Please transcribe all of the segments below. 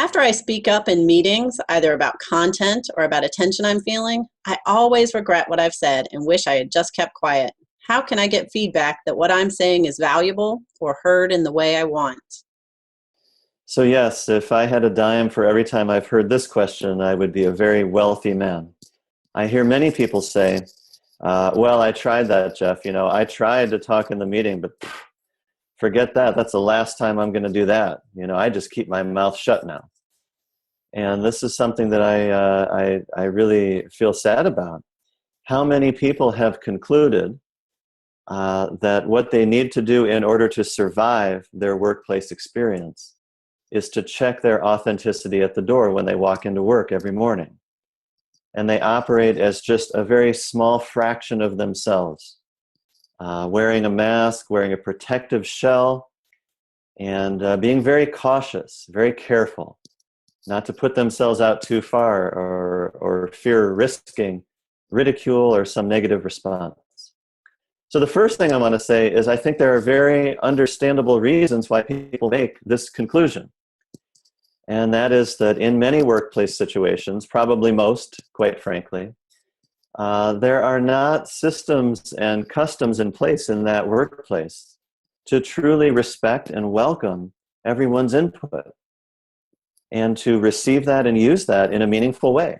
After I speak up in meetings, either about content or about attention I'm feeling, I always regret what I've said and wish I had just kept quiet. How can I get feedback that what I'm saying is valuable or heard in the way I want? So yes, if I had a dime for every time I've heard this question, I would be a very wealthy man. I hear many people say, well, I tried that, Jeff. I tried to talk in the meeting, but forget that. That's the last time I'm going to do that. I just keep my mouth shut now. And this is something that I really feel sad about. How many people have concluded that what they need to do in order to survive their workplace experience is to check their authenticity at the door when they walk into work every morning. And they operate as just a very small fraction of themselves, wearing a mask, wearing a protective shell, and being very cautious, very careful, not to put themselves out too far or fear risking ridicule or some negative response. So the first thing I want to say is I think there are very understandable reasons why people make this conclusion. And that is that in many workplace situations, probably most, quite frankly, there are not systems and customs in place in that workplace to truly respect and welcome everyone's input and to receive that and use that in a meaningful way.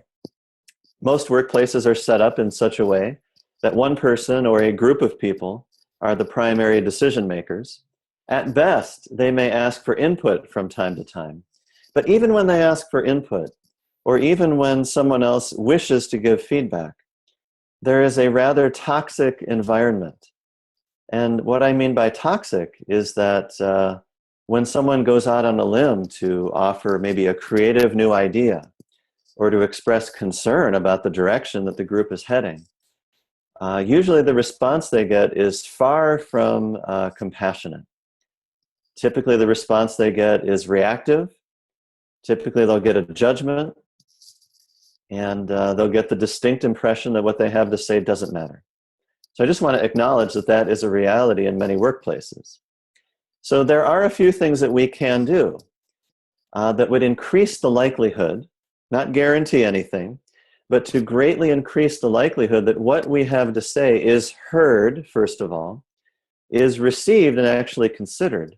Most workplaces are set up in such a way that one person or a group of people are the primary decision makers. At best, they may ask for input from time to time. But even when they ask for input, or even when someone else wishes to give feedback, there is a rather toxic environment. And what I mean by toxic is that when someone goes out on a limb to offer maybe a creative new idea or to express concern about the direction that the group is heading, usually the response they get is far from compassionate. Typically the response they get is reactive. Typically they'll get a judgment, and they'll get the distinct impression that what they have to say doesn't matter. So I just want to acknowledge that that is a reality in many workplaces. So there are a few things that we can do that would increase the likelihood, not guarantee anything, but to greatly increase the likelihood that what we have to say is heard, first of all, is received and actually considered,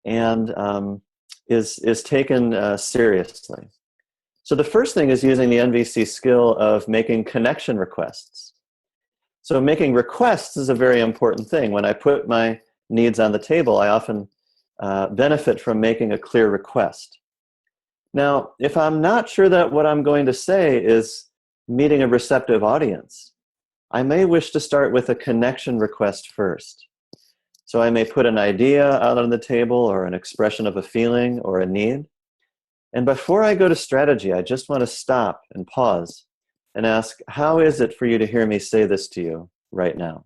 and is taken seriously. So the first thing is using the NVC skill of making connection requests. So making requests is a very important thing. When I put my needs on the table, I often benefit from making a clear request. Now, if I'm not sure that what I'm going to say is meeting a receptive audience, I may wish to start with a connection request first. So I may put an idea out on the table or an expression of a feeling or a need. And before I go to strategy, I just want to stop and pause and ask, how is it for you to hear me say this to you right now?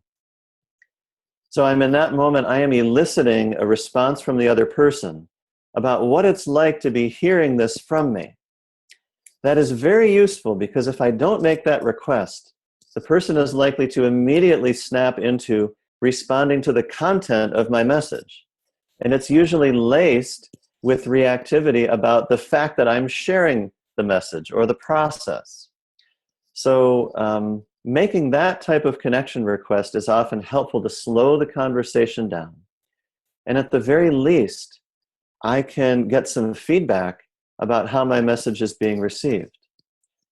So I'm in that moment, I am eliciting a response from the other person about what it's like to be hearing this from me. That is very useful because if I don't make that request, the person is likely to immediately snap into responding to the content of my message. And it's usually laced with reactivity about the fact that I'm sharing the message or the process. So making that type of connection request is often helpful to slow the conversation down. And at the very least, I can get some feedback about how my message is being received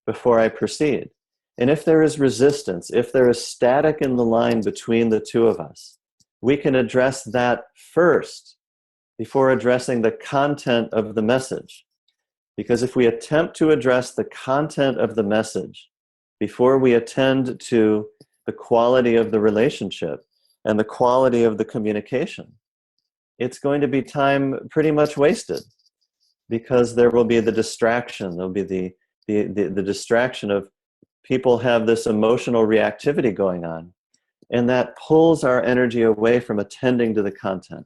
before I proceed. And if there is resistance, if there is static in the line between the two of us, we can address that first before addressing the content of the message. Because if we attempt to address the content of the message before we attend to the quality of the relationship and the quality of the communication, it's going to be time pretty much wasted, because there will be the distraction. There'll be the distraction of people have this emotional reactivity going on, and that pulls our energy away from attending to the content.